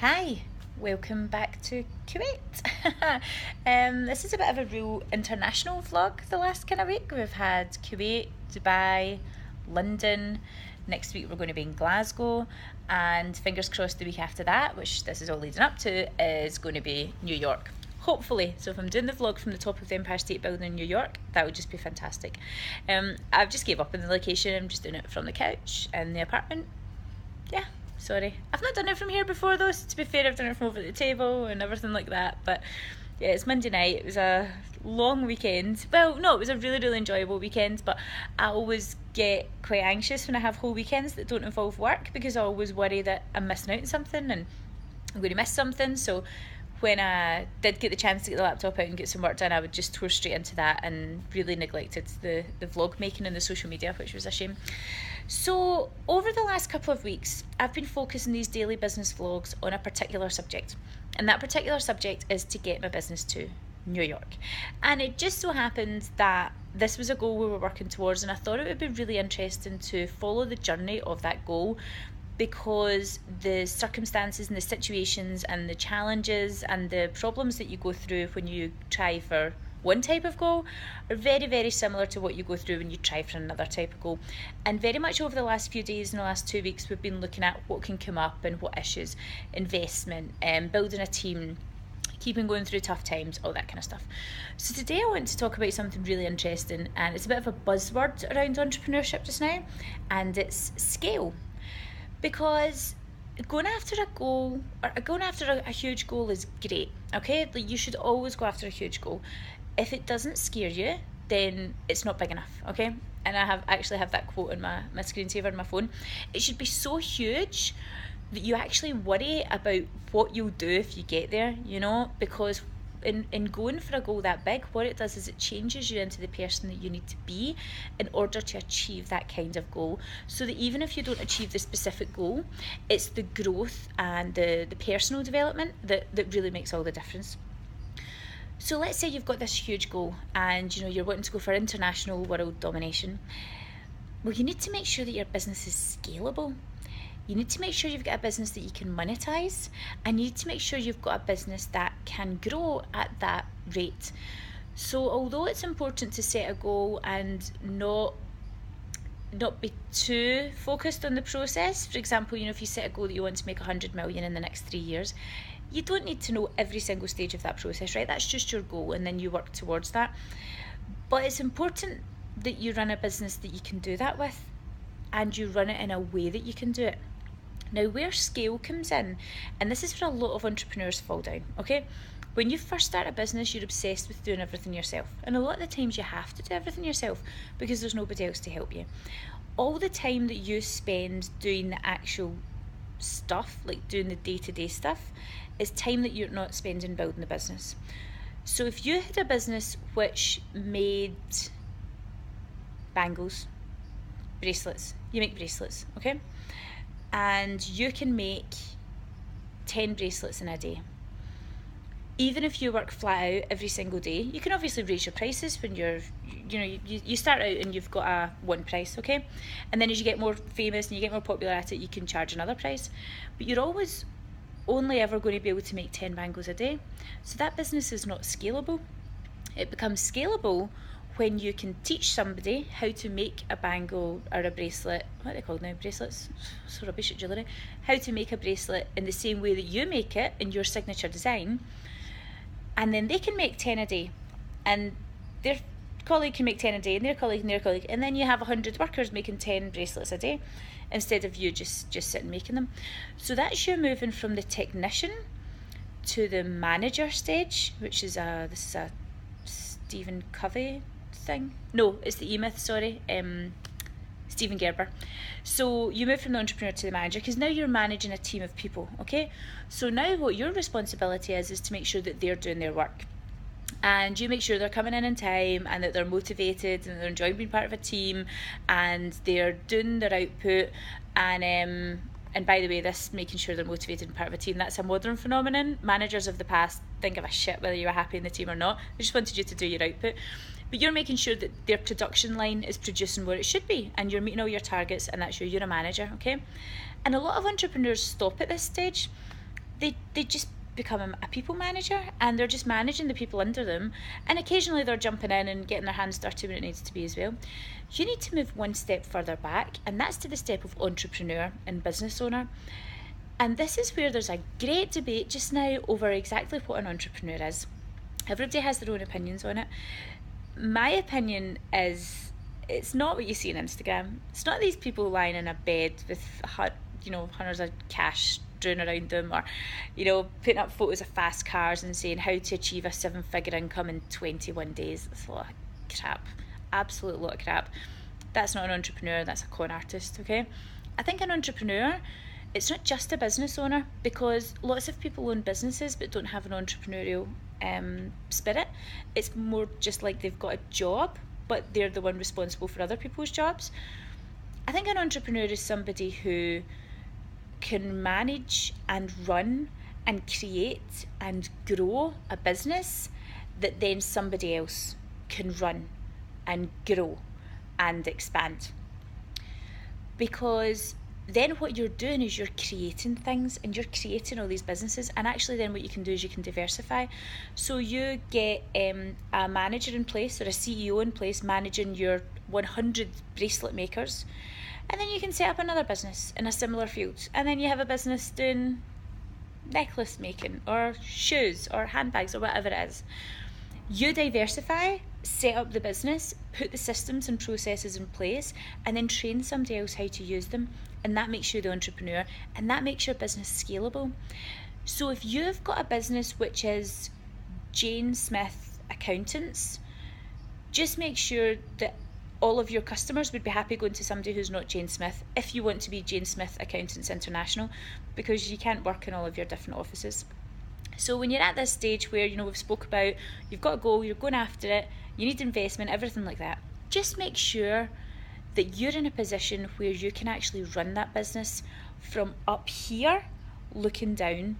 Hi, welcome back to Kuwait. This is a bit of a real international vlog the last kind of week. We've had Kuwait, Dubai, London. Next week we're going to be in Glasgow, and fingers crossed the week after that, which this is all leading up to, is going to be New York. Hopefully. So if I'm doing the vlog from the top of the Empire State Building in New York, that would just be fantastic. I've just gave up on the location. I'm just doing it from the couch in the apartment. Yeah, sorry. I've not done it from here before though, so to be fair, I've done it from over the table and everything like that. But yeah, it's Monday night. It was a long weekend. Well, no, it was a really, really enjoyable weekend, but I always get quite anxious when I have whole weekends that don't involve work, because I always worry that I'm missing out on something and I'm going to miss something. So when I did get the chance to get the laptop out and get some work done, I would just tour straight into that and really neglected the vlog making and the social media, which was a shame. So over the last couple of weeks, I've been focusing these daily business vlogs on a particular subject, and that particular subject is to get my business to New York. And it just so happened that this was a goal we were working towards, and I thought it would be really interesting to follow the journey of that goal, because the circumstances and the situations and the challenges and the problems that you go through when you try for one type of goal are very, very similar to what you go through when you try for another type of goal. And very much over the last few days and the last 2 weeks, we've been looking at what can come up and what issues, investment, building a team, keeping going through tough times, all that kind of stuff. So today I want to talk about something really interesting, and it's a bit of a buzzword around entrepreneurship just now, and it's scale. Because going after a goal, or going after a huge goal, is great, okay? Like, you should always go after a huge goal. If it doesn't scare you, then it's not big enough, okay? And I actually have that quote on my screensaver on my phone. It should be so huge that you actually worry about what you'll do if you get there, because in going for a goal that big, what it does is it changes you into the person that you need to be in order to achieve that kind of goal, so that even if you don't achieve the specific goal, it's the growth and the personal development that really makes all the difference. So let's say you've got this huge goal and you're wanting to go for international world domination. Well, you need to make sure that your business is scalable. You need to make sure you've got a business that you can monetize, and you need to make sure you've got a business that can grow at that rate. So although it's important to set a goal and not be too focused on the process, for example, if you set a goal that you want to make 100 million in the next 3 years, you don't need to know every single stage of that process, right? That's just your goal, and then you work towards that. But it's important that you run a business that you can do that with, and you run it in a way that you can do it. Now, where scale comes in, and this is where a lot of entrepreneurs fall down, okay? When you first start a business, you're obsessed with doing everything yourself. And a lot of the times you have to do everything yourself because there's nobody else to help you. All the time that you spend doing the actual stuff, like doing the day-to-day stuff, is time that you're not spending building the business. So if you had a business which made bangles, bracelets, you make bracelets, okay? And you can make 10 bracelets in a day. Even if you work flat out every single day, you can obviously raise your prices when you start out and you've got a one price, okay? And then as you get more famous and you get more popular at it, you can charge another price. But you're always only ever going to be able to make 10 bangles a day. So that business is not scalable. It becomes scalable when you can teach somebody how to make a bangle or a bracelet. What are they called now? Bracelets? So rubbish at jewellery. How to make a bracelet in the same way that you make it in your signature design. And then they can make 10 a day. And their colleague can make 10 a day, and their colleague, and their colleague. And then you have 100 workers making 10 bracelets a day instead of you just sitting making them. So that's you moving from the technician to the manager stage, which is this is a Stephen Covey thing. No, it's the E-Myth, sorry. Stephen Gerber. So you move from the entrepreneur to the manager, because now you're managing a team of people, okay? So now what your responsibility is to make sure that they're doing their work. And you make sure they're coming in time, and that they're motivated, and they're enjoying being part of a team, and they're doing their output. And by the way, this making sure they're motivated and part of a team, that's a modern phenomenon. Managers of the past didn't give a shit whether you were happy in the team or not. They just wanted you to do your output. But you're making sure that their production line is producing what it should be, and you're meeting all your targets, and that's you're a manager, okay? And a lot of entrepreneurs stop at this stage. they just become a people manager, and they're just managing the people under them, and occasionally they're jumping in and getting their hands dirty when it needs to be as well. You need to move one step further back, and that's to the step of entrepreneur and business owner. And this is where there's a great debate just now over exactly what an entrepreneur is. Everybody has their own opinions on it. My opinion is, it's not what you see on Instagram. It's not these people lying in a bed with hundreds of cash strewn around them, or putting up photos of fast cars and saying how to achieve a 7-figure income in 21 days. That's a lot of crap. Absolute lot of crap. That's not an entrepreneur, that's a con artist, okay? I think an entrepreneur, it's not just a business owner, because lots of people own businesses but don't have an entrepreneurial spirit. It's more just like they've got a job, but they're the one responsible for other people's jobs. I think an entrepreneur is somebody who can manage and run and create and grow a business that then somebody else can run and grow and expand. Because then what you're doing is you're creating things, and you're creating all these businesses, and actually then what you can do is you can diversify. So you get a manager in place, or a CEO in place, managing your 100 bracelet makers, and then you can set up another business in a similar field, and then you have a business doing necklace making or shoes or handbags or whatever it is. You diversify, set up the business, put the systems and processes in place, and then train somebody else how to use them, and that makes you the entrepreneur, and that makes your business scalable. So if you've got a business which is Jane Smith Accountants, just make sure that all of your customers would be happy going to somebody who's not Jane Smith, if you want to be Jane Smith Accountants International, because you can't work in all of your different offices. So when you're at this stage where, we've spoke about, you've got a goal, you're going after it, you need investment, everything like that, just make sure that you're in a position where you can actually run that business from up here, looking down,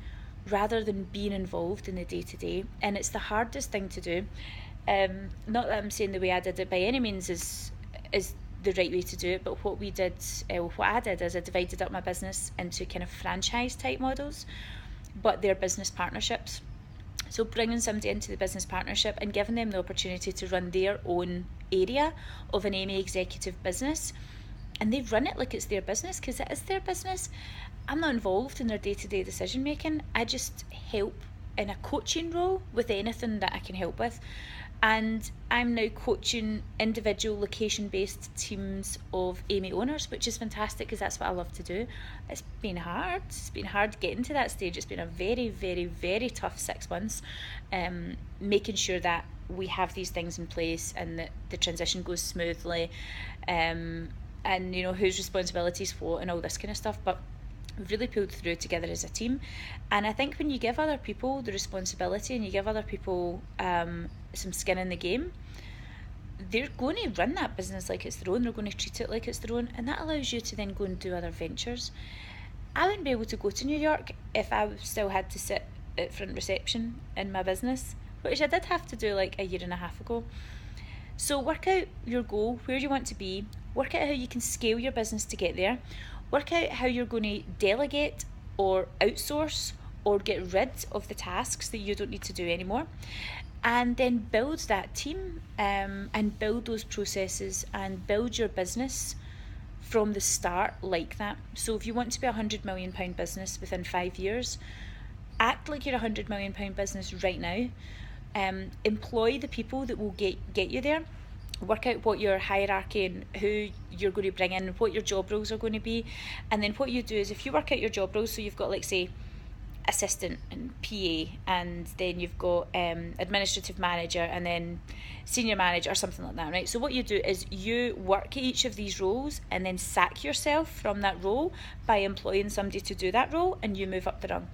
rather than being involved in the day-to-day. And it's the hardest thing to do. Not that I'm saying the way I did it by any means is the right way to do it, but what I did is I divided up my business into kind of franchise type models, but they're business partnerships. So bringing somebody into the business partnership and giving them the opportunity to run their own area of an AME executive business, and they run it like it's their business, because it is their business. I'm not involved in their day-to-day decision making. I just help in a coaching role with anything that I can help with. And I'm now coaching individual location-based teams of AME owners, which is fantastic, because that's what I love to do. It's been hard. It's been hard getting to that stage. It's been a very, very, very tough 6 months, making sure that we have these things in place and that the transition goes smoothly, and whose responsibilities what and all this kind of stuff. But we've really pulled through together as a team. And I think when you give other people the responsibility and you give other people some skin in the game, they're going to run that business like it's their own. They're going to treat it like it's their own, and that allows you to then go and do other ventures. I wouldn't be able to go to New York if I still had to sit at front reception in my business, which I did have to do like a year and a half ago. So work out your goal, where you want to be, work out how you can scale your business to get there, work out how you're going to delegate or outsource or get rid of the tasks that you don't need to do anymore, and then build that team, and build those processes and build your business from the start like that. So if you want to be a £100 million business within 5 years, act like you're a £100 million business right now. Employ the people that will get you there. Work out what your hierarchy and who you're going to bring in, what your job roles are going to be. And then what you do is, if you work out your job roles, so you've got, like, say, assistant and PA, and then you've got administrative manager and then senior manager or something like that, right? So what you do is you work at each of these roles and then sack yourself from that role by employing somebody to do that role, and you move up the rung.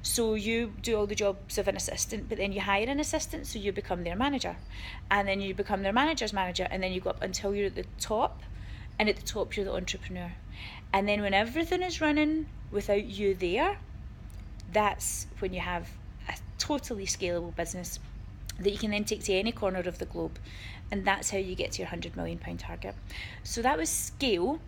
So you do all the jobs of an assistant, but then you hire an assistant, so you become their manager, and then you become their manager's manager, and then you go up until you're at the top, and at the top you're the entrepreneur. And then when everything is running without you there, that's when you have a totally scalable business. that you can then take to any corner of the globe. And that's how you get to your £100 million target. So that was scale.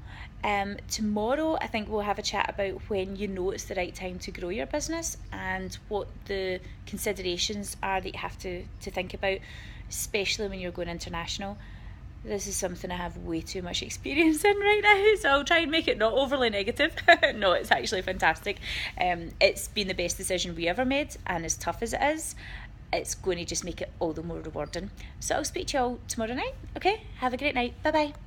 Tomorrow, I think we'll have a chat about when you know it's the right time to grow your business and what the considerations are that you have to think about, especially when you're going international. This is something I have way too much experience in right now, so I'll try and make it not overly negative. No, it's actually fantastic. It's been the best decision we ever made, and as tough as it is, it's going to just make it all the more rewarding. So I'll speak to you all tomorrow night. Okay, have a great night. Bye bye.